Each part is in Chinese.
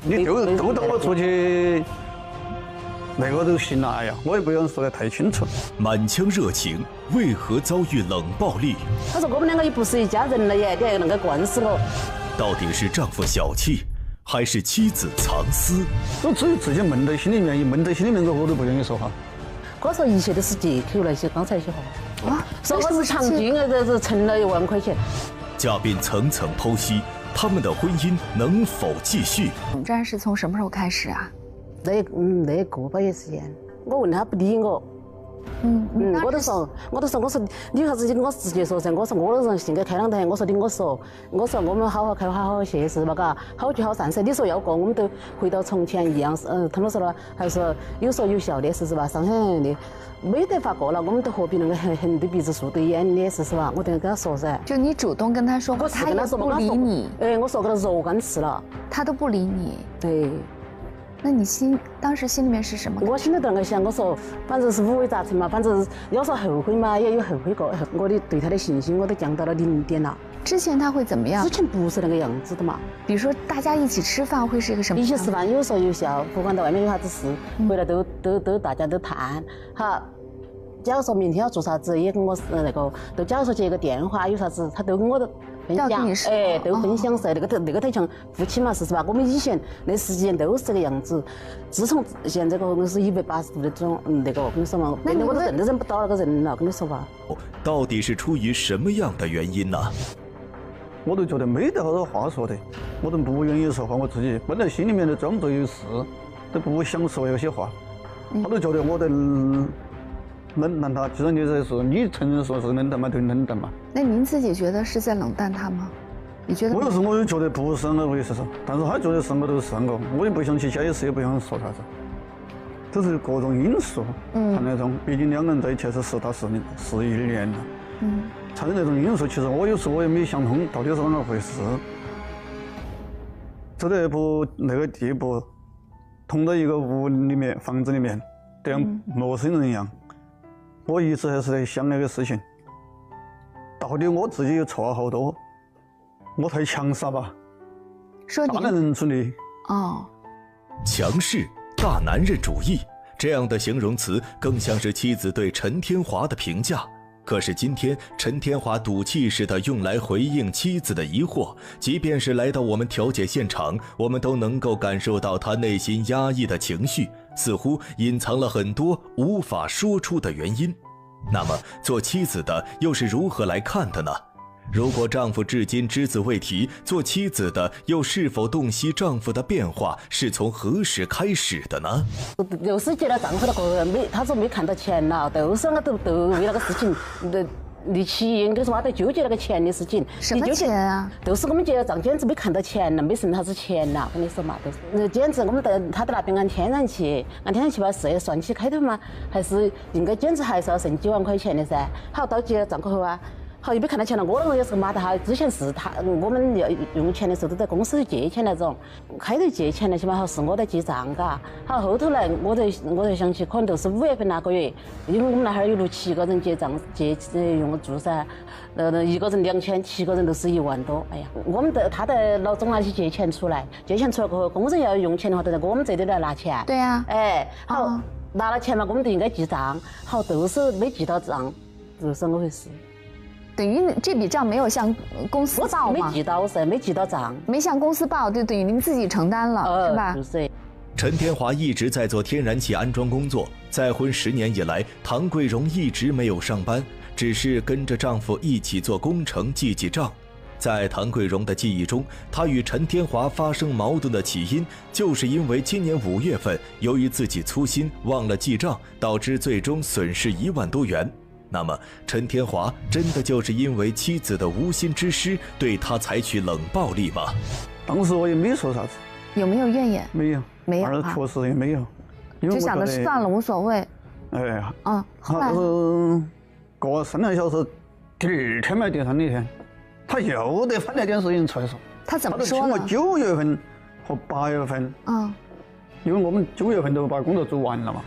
你都等我出去，那个都行了。哎呀，我也不想说得太清楚。满腔热情，为何遭遇冷暴力？他说我们两个也不是一家人了耶，你还那个惯死我。到底是丈夫小气，还是妻子藏私？我只有自己闷在心里面，一闷在心里面之后，我都不愿意说话。我说一切都是借口，那些刚才那些话。啊，说我是长金啊，这存了1万块钱。嘉宾层层剖析，他们的婚姻能否继续？冷战是从什么时候开始啊？那个把月时间，我问他不理我。我都说，我说你有啥子跟我直接说噻。我说我的人性格开朗点，我说你跟我说，我说我们好好开好好谢是吧？嘎，好聚好散噻。你说要过，我们都回到从前一样。他们说了，还说有说有笑的，是吧？伤害人的，没得法过了，我们都何必那个横对鼻子竖对眼的，是吧？我都跟他说噻。就你主动跟他说，他也不理你。我说给他若干次了，他都不理你。对。那你当时心里面是什么？我心里头在想，我说反正是五味杂陈嘛，反正要说后悔嘛，也有后悔过。我的对他的信心我都降到了0点了。之前他会怎么样？之前不是那个样子的嘛。比如说大家一起吃饭会是一个什么？一起吃饭有说有笑，不管在外面有啥子事，回来都大家都谈好。假如说明天要做啥子，也跟我那个，都假如说接个电话有啥子，他都跟我分享，都分享噻。那个太像夫妻嘛，是吧？我们以前那时间都是这个样子。自从现在个是180度的这种那个，我跟你说嘛，那我都认都认不到那个人了，跟你说吧。到底是出于什么样的原因呢？我都觉得没得好多话说的，我都不愿意说话，我自己闷在心里面都装作有事，都不想说有些话。他都觉得我在冷淡他，既然你在说，你承认说是冷淡嘛，就冷淡嘛。那您自己觉得是在冷淡他吗？你觉得？我有时我就觉得不是那回事，但是他觉得是我就是我也不想去解释，也不想说啥子，这是各种因素看那种。毕竟2个人在一起是10到11年了，产生那种因素，其实我有时我也没想通到底是啷个回事。走到那个地步，同在一个房子里面，这样陌生人一样。我一直还是在想那个事情，到底我自己有错了好多？我太强势吧？说你大男人主义哦，强势、大男人主义这样的形容词，更像是妻子对陈天华的评价。可是今天，陈天华赌气似的用来回应妻子的疑惑，即便是来到我们调解现场，我们都能够感受到他内心压抑的情绪，似乎隐藏了很多无法说出的原因。那么，做妻子的又是如何来看的呢？如果丈夫至今只字未提，做妻子的又是否洞悉丈夫的变化是从何时开始的呢？又是接了丈夫那个他说没看到钱了，都是都为那个事情离奇，就是说他在纠结那个钱的事情。什么钱啊？都是我们接了账，简直没看到钱了，没剩啥子钱了。跟你说嘛，都是简直我们他在那边按天然气把事算起开头嘛，还是应该简直还是要剩9万块钱的噻。好，到结了账过后啊。好，又没看到钱了。我那个也是骂他，之前是我们要用钱的时候都在公司里借钱那种，开头借钱那些嘛，好是我在记账，嘎。好，后头来我才想起，可能都是5月份那个月，因为我们那哈儿有6-7个人结账用住噻，一个人2000，7个人都是1万多。哎呀，他在老总那去借钱出来过后，工人要用钱的话，都在我们这里来拿钱。对呀。哎，好，拿了钱嘛，我们都应该记账，好，都是没记到账，就是这么回事。等于这笔账没有向公司报吗？没记到噻，没记到账，没向公司报，就等于您自己承担了，是吧？就是。陈天华一直在做天然气安装工作，再婚10年以来，唐桂荣一直没有上班，只是跟着丈夫一起做工程记账。在唐桂荣的记忆中，她与陈天华发生矛盾的起因，就是因为今年5月份，由于自己粗心忘了记账，导致最终损失1万多元。那么，陈天华真的就是因为妻子的无心之失，对他采取冷暴力吗？当时我也没说啥子。有没有怨言？没有，没有啊，确实也没有。就想着算了，无所谓。哎，后来过3、2小时，第2天嘛，第3天，他又得翻那件事情出来说。他怎么说呢？他请我9月份和8月份。因为我们9月份都把工作做完了嘛。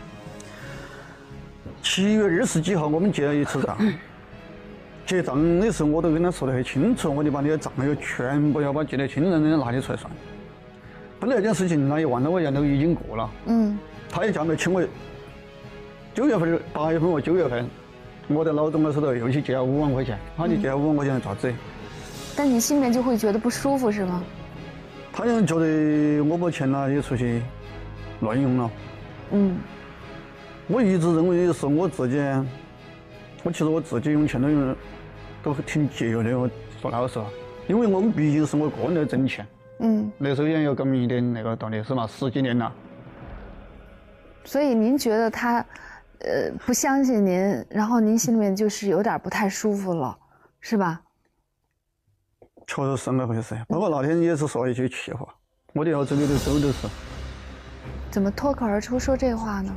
7月20几号我们结了一次账，结账的时候我都跟他说得很清楚，我就把你的账要全部要把记得清人的拿起出来算。本来这件事情那1万多块钱都已经过了，他也价没请我，9月份、8月份和9月份，我在老总的手头又去借了5万块钱，他就借了5万块钱做啥子？但你心里面就会觉得不舒服是吗？他就觉得我把钱也出去乱用了。我一直认为是我自己，其实我自己用钱都挺节约的。我说老实话，因为我们毕竟是我个人在挣钱。那时候也有这么一点那个道理是嘛，10几年了。所以您觉得他，不相信您，然后您心里面就是有点不太舒服了，是吧？确实是那么回事，包括那天也是说一句气话，我的儿子里头走都是。怎么脱口而出说这话呢？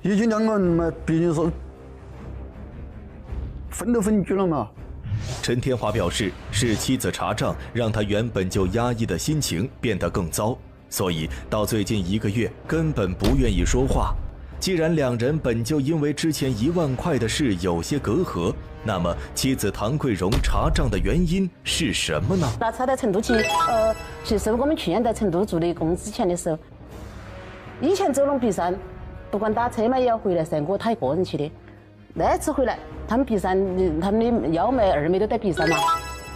已经2个人嘛，毕竟是分都分居了嘛。陈天华表示，是妻子查账，让他原本就压抑的心情变得更糟，所以到最近1个月根本不愿意说话。既然2人本就因为之前1万块的事有些隔阂，那么妻子唐桂荣查账的原因是什么呢？那他在成都去收我们去年在成都住的工资钱的时候，以前走拢璧山，不管打车嘛也要回来噻，他一个人去的。那次回来，他们璧山，他们的1妹、2妹都在璧山嘛，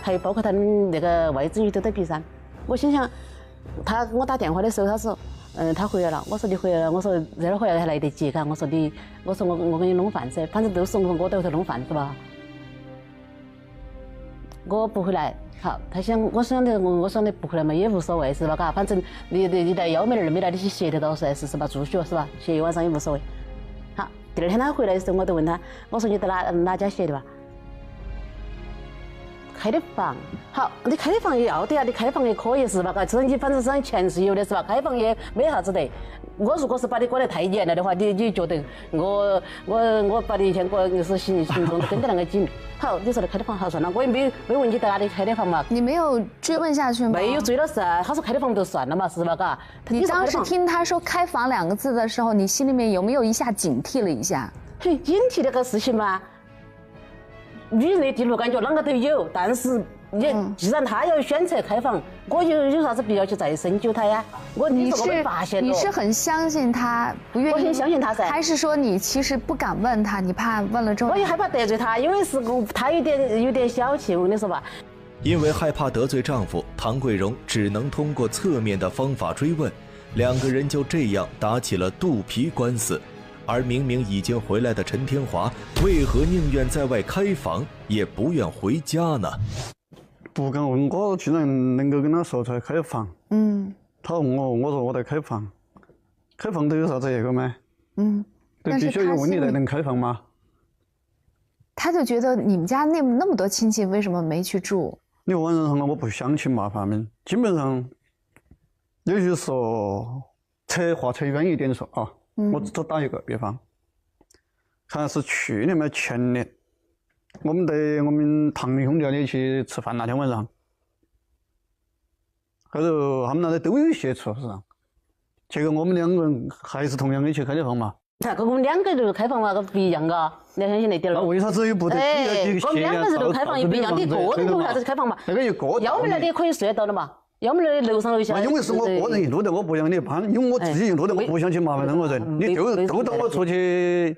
还有包括他们那个外甥女都在璧山。我心想，他给我打电话的时候，他说。他回来了。我说你回来了，我说这儿回来还来得及嘎。我说我给你弄饭噻，反正都是我在后头弄饭是吧？我不回来，好，我想的不回来嘛也无所谓是吧？嘎，反正你带1妹、2妹来，你去歇得到噻，是吧？住宿是吧？歇一晚上也无所谓。好，第2天他回来的时候，我就问他，我说你在哪家歇的吧？开的房，好，你开的房也要的呀，你开房也可以是吧？嘎，这你反正身上钱是有的是吧？开房也没啥子的。我如果是把你管得太严了的话，你觉得我把你一天过是行动跟得那个紧。好，你说的开的房好算了，我也没问你在哪里开的房嘛。你没有追问下去吗？没有追了噻，他说开的房就算了嘛，是吧？嘎。你当时听他说开房2个字的时候，你心里面有没有一下警惕了一下？很警惕这个事情嘛。女人的第6感觉啷个都有，但是既然他要选择开房，我有啥子必要去再深究他呀？你是很相信他，不愿意？我很相信他噻。还是说你其实不敢问他，你怕问了之后？我也害怕得罪他，因为他有点小气，我跟你说吧。因为害怕得罪丈夫，唐桂荣只能通过侧面的方法追问，2个人就这样打起了肚皮官司。而明明已经回来的陈天华，为何宁愿在外开房，也不愿回家呢？不敢问我，竟然能够跟他说出来开房。他问我说我在开房，开房都有啥子那个吗？都必须有问你才能开房吗？他就觉得你们家那么多亲戚，为什么没去住？你晚上我不想去麻烦们，基本上，也就是说，话扯远一点说啊。我只打一个比方，看是去年嘛前年，我们堂兄弟那里去吃饭那天晚上，后头他们那里都有些厨师，结果我们2个人还是同样的去开的房嘛。那跟我们2个人开房嘛，个不一样嘎，你要相信那点儿。那为啥子又不得？我们2个人都开房也不一样，你个人为啥子开房嘛？那个一个1妹来的也可以睡得到的嘛。要么那楼上楼下。因为是我个人录的，我不想你帮，因为我自己录的，我不想去麻烦2个人。你都当我出去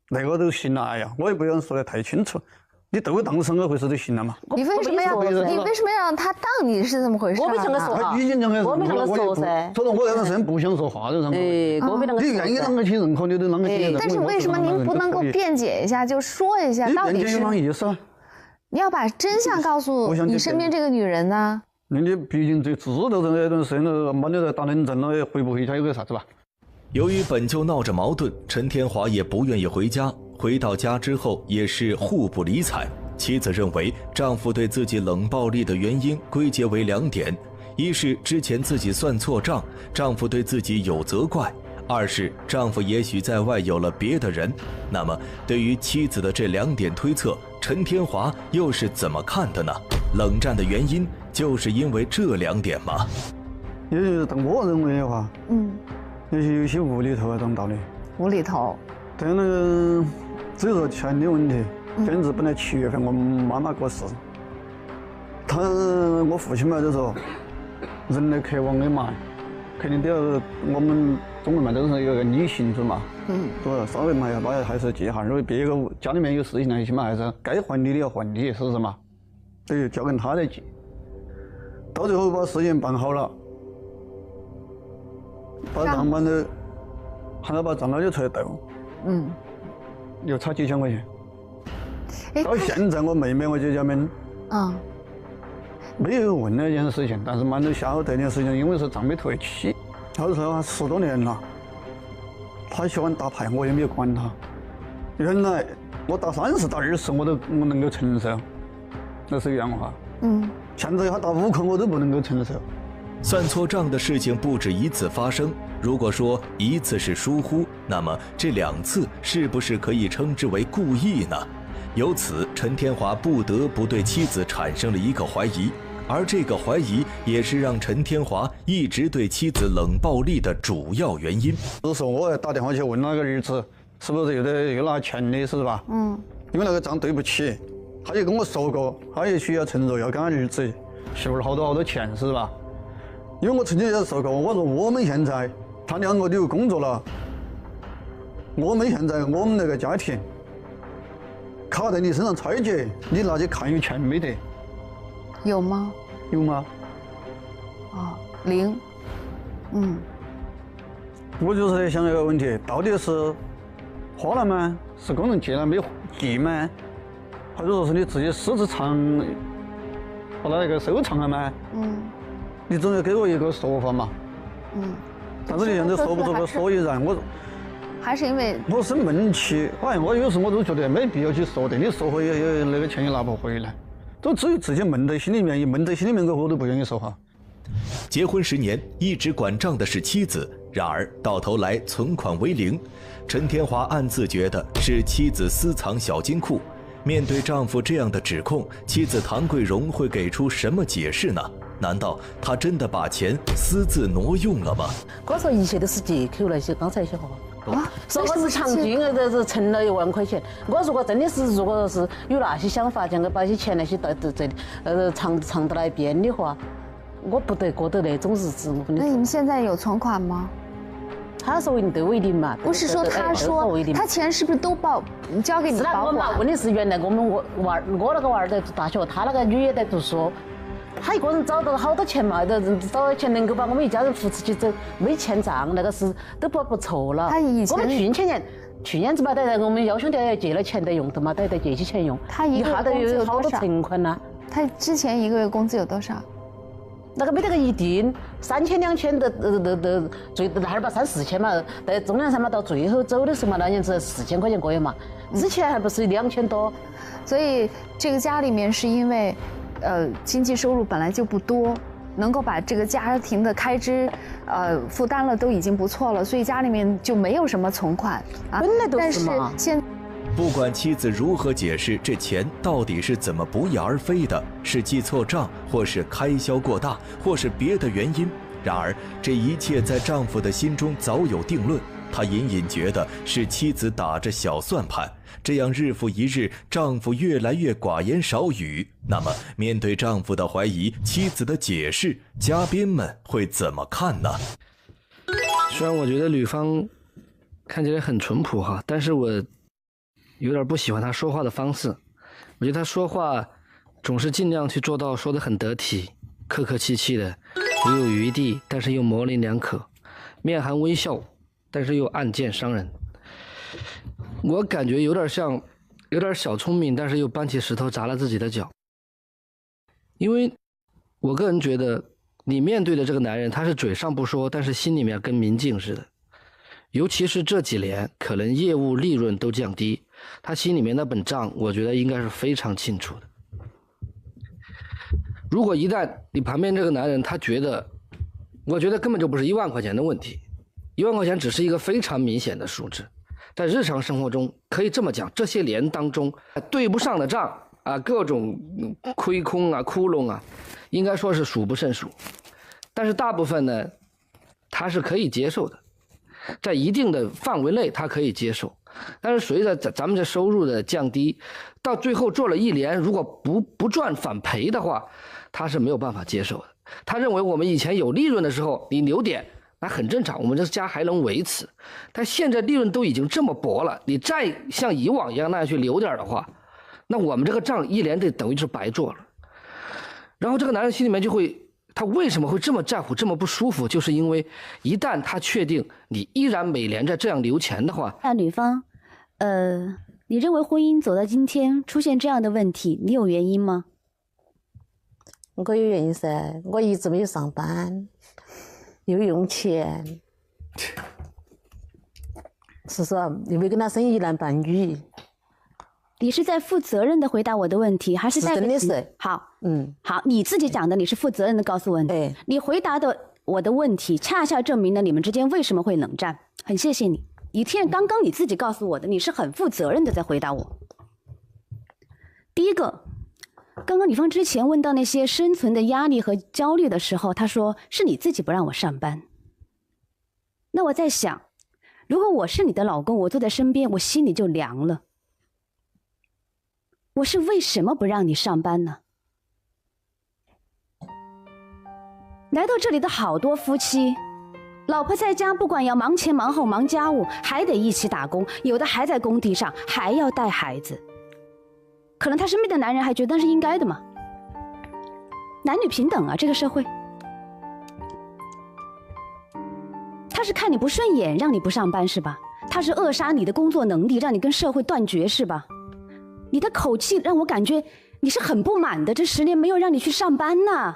那个都行了，哎呀，我也不想说得太清楚。你都当是那回事就行了嘛。你为什么要让他当你是这么回事？我没想个说他已经这样我没想个说噻。所以我那段时间不想说话的，你愿意啷个去认可你都啷个去。但是为什么您不能够辩解一下，就说一下到底是？辩解有啥意思啊？你要把真相告诉你身边这个女人呢？你毕竟就知道那段时间了，把你在打冷战了，回不回家有个啥子吧？由于本就闹着矛盾，陈天华也不愿意回家。回到家之后，也是互不理睬。妻子认为丈夫对自己冷暴力的原因归结为2点：一是之前自己算错账，丈夫对自己有责怪；二是丈夫也许在外有了别的人。那么，对于妻子的这2点推测，陈天华又是怎么看的呢？冷战的原因就是因为这2点吗？也就是我认为的话，也许有些无厘头那种道理。无厘头。对那个，只有说钱的问题。简直本来7月份我妈妈过世，我父亲嘛就说，人的渴望的嘛，肯定都要我们中国嘛都是有个逆行子嘛，对吧？稍微嘛要把还是记下，如果别个家里面有事情呢，起码还是该还你的要还你，是不是嘛？对，交给他来记。到最后把事情办好了，把账办的，喊他把账单就出来斗，又差几千块钱。到现在我妹妹我姐姐们，没有问那件事情，但是瞒着下后这件事情，因为是账没退起，他说他10多年了，他喜欢打牌，我也没有管他。原来我打30打20我能够承受，那是原话。现在他打5颗我都不能够承受。算错账的事情不止一次发生，如果说一次是疏忽，那么这2次是不是可以称之为故意呢？由此，陈天华不得不对妻子产生了一个怀疑，而这个怀疑也是让陈天华一直对妻子冷暴力的主要原因。就是说我打电话去问那个儿子，是不是有拿钱的，是吧？因为那个账对不起，他也跟我说过，他也需要承诺要给他儿子媳妇好多钱，是吧？因为我曾经也说过，我说我们现在他2个都有工作了，我们现在我们那个家庭卡在你身上拆解，你拿去看有钱没得？有吗？有吗？零。我就是在想一个问题，到底是花了吗？是工人借了没记吗？或者说是你自己私自把那个收藏了吗？你总要给我一个说法嘛。但是你现在说不出个所以然，还是因为我生闷气，我有时我都觉得没必要去说的，你说回也那个钱也拿不回来，都只有自己闷在心里面，一闷在心里面我都不愿意说话。结婚10年，一直管账的是妻子，然而到头来存款为0。陈天华暗自觉得是妻子私藏小金库。面对丈夫这样的指控，妻子唐桂荣会给出什么解释呢？难道他真的把钱私自挪用了吗？我说一切都是借口那些刚才一些话。说我是长期是存了1万块钱。我如果真的是，如果是有那些想法，将把些钱那些到这藏到那边的话，我不得过得那种日子。我跟你说。那你们现在有存款吗？他说对我一定嘛。不是说他说他钱是不是都交给你保管？问题是原来我那个娃儿在读大学，他那个女也在读书。他一个人找到好多钱嘛，找到钱能够把我们一家人扶持起走，没欠账，那个是都不错了。他以前我们去年子嘛，在我们幺兄弟借了钱在用的嘛，在借起钱用。他一下都有好多存款呐。他之前1个月工资有多少？那个没得个一定，3000、2000的最那儿吧3、4千嘛，在终南山嘛到最后走的时候嘛，那年子4000块钱个月嘛，之前还不是2000多。所以这个家里面是因为。经济收入本来就不多，能够把这个家庭的开支，负担了都已经不错了，所以家里面就没有什么存款啊。本来都是嘛。但是现不管妻子如何解释，这钱到底是怎么不翼而飞的，是记错账，或是开销过大，或是别的原因。然而，这一切在丈夫的心中早有定论。他隐隐觉得是妻子打着小算盘，这样日复一日，丈夫越来越寡言少语。那么，面对丈夫的怀疑，妻子的解释，嘉宾们会怎么看呢？虽然我觉得吕方看起来很淳朴哈，但是我有点不喜欢他说话的方式。我觉得他说话总是尽量去做到说得很得体，客客气气的，留有余地，但是又模棱两可，面含微笑，但是又暗箭伤人。我感觉有点像，有点小聪明，但是又搬起石头砸了自己的脚。因为我个人觉得，你面对的这个男人，他是嘴上不说，但是心里面跟明镜似的。尤其是这几年，可能业务利润都降低，他心里面那本账，我觉得应该是非常清楚的。如果一旦你旁边这个男人，他觉得，我觉得根本就不是1万块钱的问题，1万块钱只是一个非常明显的数字。在日常生活中，可以这么讲，这些年当中对不上的账啊，各种亏空啊、窟窿啊，应该说是数不胜数。但是大部分呢，他是可以接受的，在一定的范围内他可以接受。但是随着咱们这收入的降低，到最后做了1年，如果不赚反赔的话，他是没有办法接受的。他认为我们以前有利润的时候，你留点那很正常，我们这家还能维持。但现在利润都已经这么薄了，你再像以往一样那样去留点的话，那我们这个账一年得等于是白做了。然后这个男人心里面就会，他为什么会这么在乎，这么不舒服，就是因为一旦他确定你依然每年在这样留钱的话，那女方，你认为婚姻走到今天出现这样的问题，你有原因吗？我有原因噻，我一直没有上班，又用钱，是说又没跟他生一男半女。你是在负责任的回答我的问题，还是在真的是好？好，你自己讲的，你是负责任的告诉我，你回答的我的问题，恰恰证明了你们之间为什么会冷战。很谢谢你，刚刚你自己告诉我的，你是很负责任的在回答我。第一个。刚刚女方之前问到那些生存的压力和焦虑的时候，她说是你自己不让我上班。那我在想，如果我是你的老公，我坐在身边，我心里就凉了。我是为什么不让你上班呢？来到这里的好多夫妻，老婆在家不管要忙前忙后忙家务，还得一起打工，有的还在工地上，还要带孩子。可能他身边的男人还觉得那是应该的嘛，男女平等啊，这个社会。他是看你不顺眼让你不上班是吧？他是扼杀你的工作能力，让你跟社会断绝是吧？你的口气让我感觉你是很不满的，这10年没有让你去上班呢。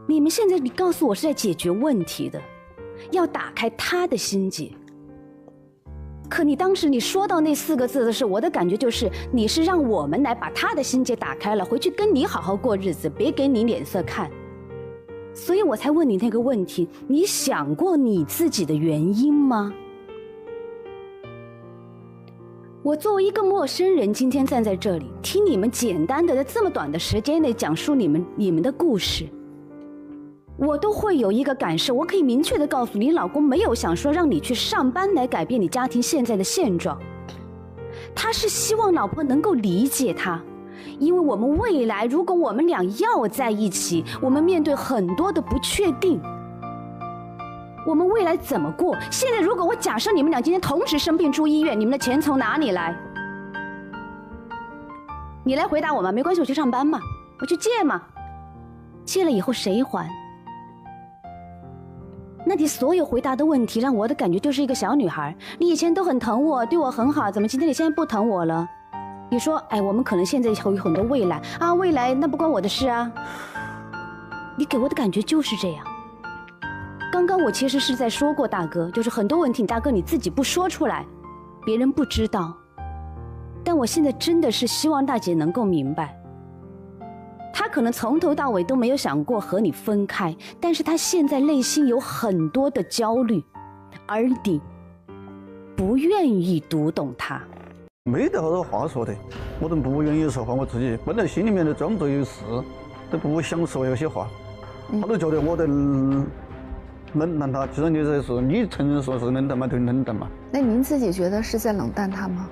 你们现在你告诉我是在解决问题的，要打开他的心结。可你当时你说到那4个字的时候，我的感觉就是你是让我们来把他的心结打开了，回去跟你好好过日子，别给你脸色看。所以我才问你那个问题，你想过你自己的原因吗？我作为一个陌生人，今天站在这里，听你们简单的在这么短的时间内讲述你们的故事，我都会有一个感受，我可以明确的告诉你，老公没有想说让你去上班来改变你家庭现在的现状，他是希望老婆能够理解他，因为我们未来如果我们俩要在一起，我们面对很多的不确定，我们未来怎么过？现在如果我假设你们俩今天同时生病住医院，你们的钱从哪里来？你来回答我嘛，没关系，我去上班嘛，我去借嘛，借了以后谁还？那你所有回答的问题让我的感觉就是一个小女孩，你以前都很疼我，对我很好，怎么今天你现在不疼我了？你说哎，我们可能现在有很多未来啊，未来那不关我的事啊。你给我的感觉就是这样。刚刚我其实是在说过，大哥，就是很多问题大哥你自己不说出来，别人不知道，但我现在真的是希望大姐能够明白，他可能从头到尾都没有想过和你分开，但是他现在内心有很多的焦虑，而你不愿意读懂他。没得好多话说的，我都不愿意说话，我自己本来心里面都装作有事，都不想说有些话，他都觉得我在冷淡他。既然你在说，你承认说是冷淡嘛，就冷淡嘛。那您自己觉得是在冷淡他吗？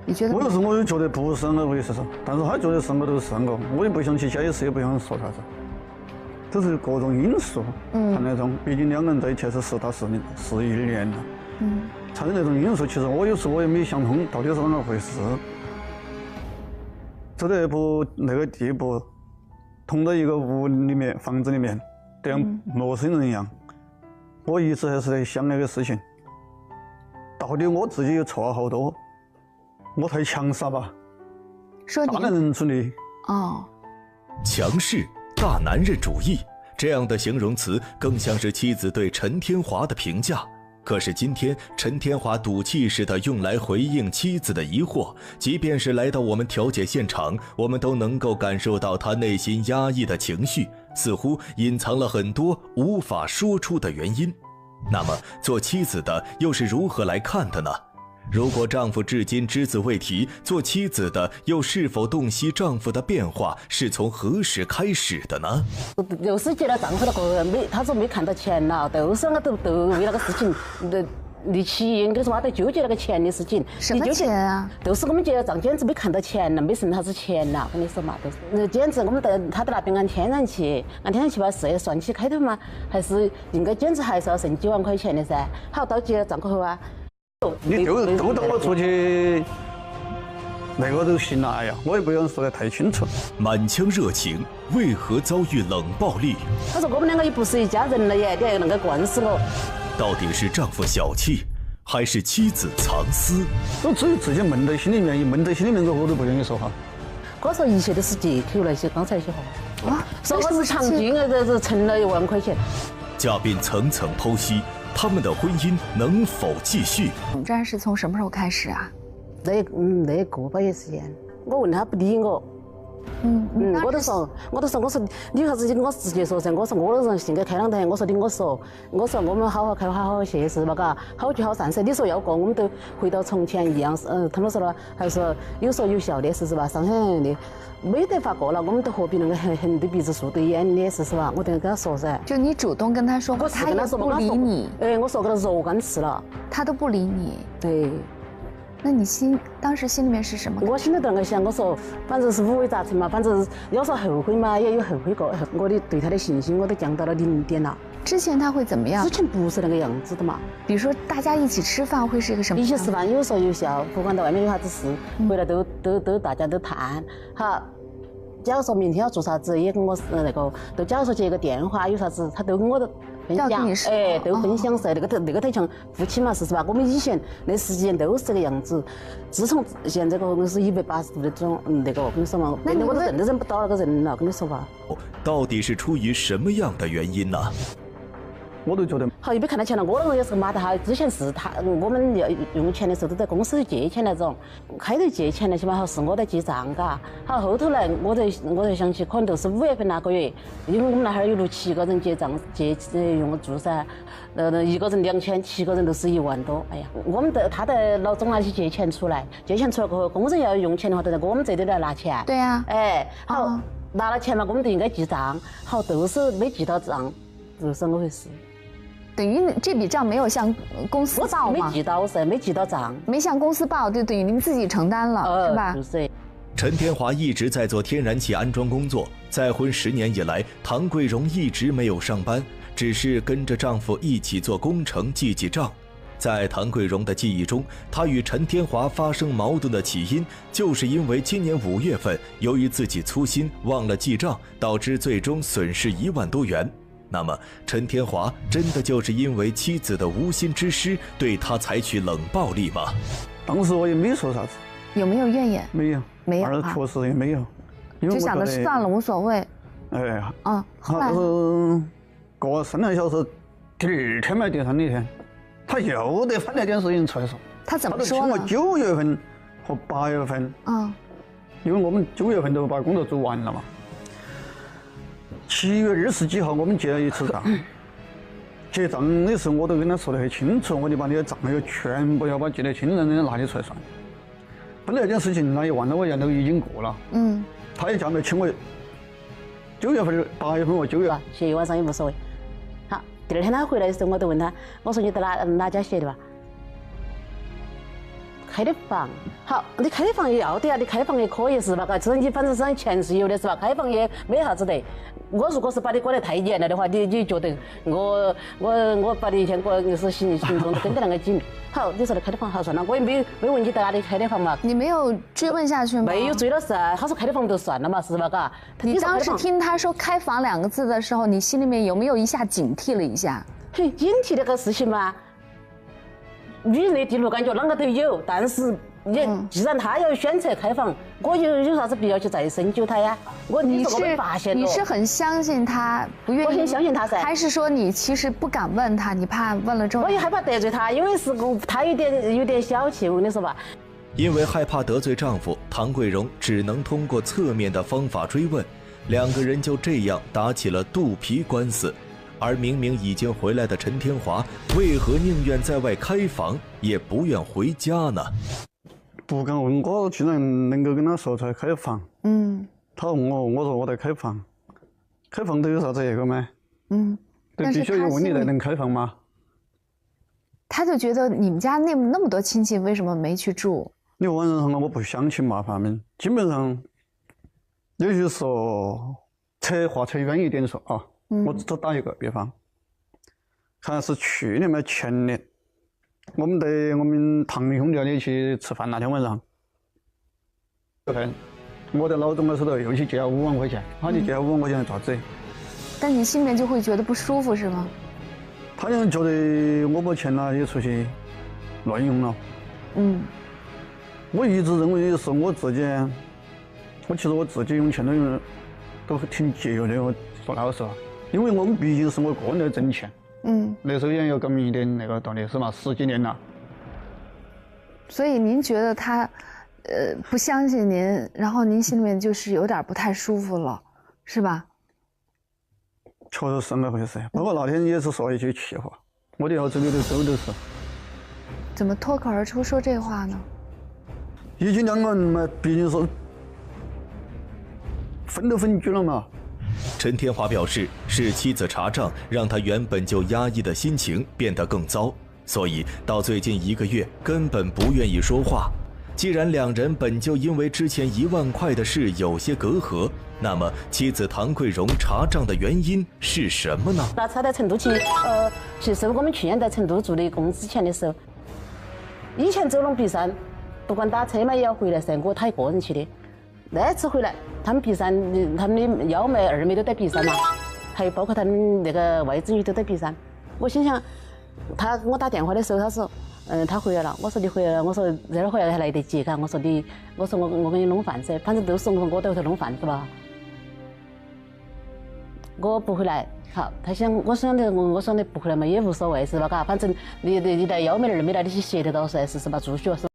你觉得？我有时我就觉得不是我意思是，但是他觉得是我都是我也不想去解释，也不想说啥子，这是各种因素看那种，毕竟2个人在一起是11年了，产生那种因素，其实我有时我也没想通到底是啷个回事，走到那个地步，同在一个房子里面，像陌生人一样，我一直还是在想那个事情，到底我自己有错好多。我太强势吧？说大男人主义哦，强势、大男人主义这样的形容词，更像是妻子对陈天华的评价。可是今天，陈天华赌气似的用来回应妻子的疑惑，即便是来到我们调解现场，我们都能够感受到他内心压抑的情绪，似乎隐藏了很多无法说出的原因。那么，做妻子的又是如何来看的呢？如果丈夫至今只字未提，做妻子的又是否洞悉丈夫的变化是从何时开始的呢？就是觉得丈夫那个他说没看到钱了，都是我都为那个事情离奇，跟说他在纠结那个钱的事情。什么钱啊？就是我们结账简直没看到钱了，没剩啥子钱了。跟你说嘛，都是简直我们他在那边按天然气，把事业算起，开头嘛还是应该简直还是要剩几万块钱的噻。好，到结账过后啊，你都等我出去。那个都行了，哎呀，我也不想说得太清楚。满腔热情，为何遭遇冷暴力？他说我们两个也不是一家人了耶，你还那个惯死我。到底是丈夫小气，还是妻子藏私？我只有自己闷在心里面，一闷在心里面，我都不愿意说话。我说一切都是借口那些刚才那些话。啊，说我是长金额，这存了1万块钱。嘉宾层层剖析，他们的婚姻能否继续？冷战是从什么时候开始啊？那个把月时间，我问他不理我。我都说，我说你啥子？我直接说噻，我说我这人性格开朗点，我说我说我们好好开，好好谢是吧？嘎，好聚好散噻。你说要过，我们都回到从前一样。他们说了，还说有说有笑的，是吧？上海人的没得法过了，我们都何必那个横对鼻子竖对眼的，是吧？我都跟他说噻。就你主动跟他说，他也不理你。我说给他若干次了，他都不理你。对。那你当时心里面是什么？我心里在那想，我说反正是五味杂陈嘛，反正要说后悔嘛，也有后悔过。我的对他的信心我都降到了0点了。之前他会怎么样？之前不是那个样子的嘛。比如说大家一起吃饭会是一个什么？一起吃饭有说有笑，不管到外面有啥子事，回来都大家都谈好。假如说明天要做啥子，也跟我那个，都假如说接个电话有啥子，他都跟我分享，都分享噻。那个太像夫妻嘛，是吧？我们以前那时间都是这个样子。自从现在这个是180度的这种那个，我跟你说嘛，那我都认都认不到那个人了，跟你说吧。到底是出于什么样的原因呢？我都觉得好，又没看到钱了。我那个也是马的哈，之前是他，我们要用钱的时候都在公司借钱那种，开头借钱那些嘛，好是我在记账，嘎。好，后头来我才想起，可能都是5月份那个月，因为我们那哈儿有6-7个人结账用住噻，一个人2000，7个人都是1万多。哎呀，他在老总那去借钱出来过后，工人要用钱的话，都在我们这里来拿钱。对呀。好，拿了钱嘛，我们都应该记账，好，都是没记到账，就是怎么回事？等于这笔账没有向公司报吗？没记到噻，没记到账，没向公司报，就等于您自己承担了，是吧？就是。陈天华一直在做天然气安装工作，再婚10年以来，唐桂荣一直没有上班，只是跟着丈夫一起做工程记账。在唐桂荣的记忆中，她与陈天华发生矛盾的起因，就是因为今年5月份，由于自己粗心忘了记账，导致最终损失1万多元。那么，陈天华真的就是因为妻子的无心之失，对他采取冷暴力吗？当时我也没说啥子。有没有怨言？没有，没有确实也没有。就想着算了，无所谓。哎呀，后来过3、2小时，第2天嘛，第3天，他又得翻那件事情出来说。他怎么说呢？他请我9月份和8月份。因为我们9月份都把工作做完了嘛。7月20几号我们结了一次账，结账的时候我都跟他说得很清楚，我就把你的账要全部要把记得清楚的拿起出来算。本来这件事情那1万多块钱都已经过了，他也叫没请我9月份、8月份和9月，写一晚上也无所谓。好，第2天他回来的时候，我就问他，我说你在哪家写的吧？开的房，好，你开的房也要的呀，你开房也可以是吧？这你反正身上钱是有的是吧？开房也没啥子的。我如果是把你管得太严了的话，你觉得我把你一天过是行动跟得那个紧。好，你说的开的房好算了，我也没问你在哪里开的房嘛。你没有追问下去吗？没有追了噻，他说开的房就算了嘛，是吧？嘎。你当时听他说开房2个字的时候，你心里面有没有一下警惕了一下？警惕这个事情嘛。女人的第六感觉啷个都有，但是既然他要选择开房，我有啥子必要去再深究他呀？你是很相信他，不愿意？我很相信他噻。还是说你其实不敢问他，你怕问了之后？我也害怕得罪他，因为是他有点小气，我跟你说吧。因为害怕得罪丈夫，唐桂荣只能通过侧面的方法追问，2个人就这样打起了肚皮官司。而明明已经回来的陈天华，为何宁愿在外开房，也不愿回家呢？不敢问我，居然能够跟他说出来开房。他问我说我在开房，开房都有啥子那个吗？都必须要问你才能开房吗？他就觉得你们家那么多亲戚为什么没去住？你晚上我不想去麻烦他们，基本上，也就是说，话扯远一点说啊，我只打一个比方，看是去年嘛前年，我们堂兄弟那里去吃饭那天晚上，我在老总的手头又去借了5万块钱，他就借了5万块钱做啥子？但你心里面就会觉得不舒服是吗？他就觉得我把钱也出去乱用了。我一直认为是我自己，其实我自己用钱都挺节约的。我说老实话，因为我们毕竟是我个人在挣钱。那时候也有革命一点那个道理是嘛，10几年了。所以您觉得他，不相信您，然后您心里面就是有点不太舒服了，是吧？确实是那么回事，包括那天也是说一句气话，我的脑子里头都是。怎么脱口而出说这话呢？已经2个人嘛，毕竟是分都分居了嘛。陈天华表示，是妻子查账，让他原本就压抑的心情变得更糟，所以到最近1个月根本不愿意说话。既然2人本就因为之前1万块的事有些隔阂，那么妻子唐桂荣查账的原因是什么呢？拿车在成都去，其实我们去年在成都住的工之前的时候，以前走拢璧山，不管打车嘛也要回来噻，他一个人去的。那次回来，他们璧山，他们的1妹、2妹都在璧山嘛，还有包括他们那个外甥女都在璧山。我心想，他给我打电话的时候，他说，他回来了。我说你回来了，我说这儿回来还来得及嘎。我说我给你弄饭噻，反正都是我在后头弄饭子吧。我不回来，好，我想的，我说你不回来嘛也无所谓是吧？嘎，反正你来1妹、2妹来，你去协得到噻，是吧？住宿是。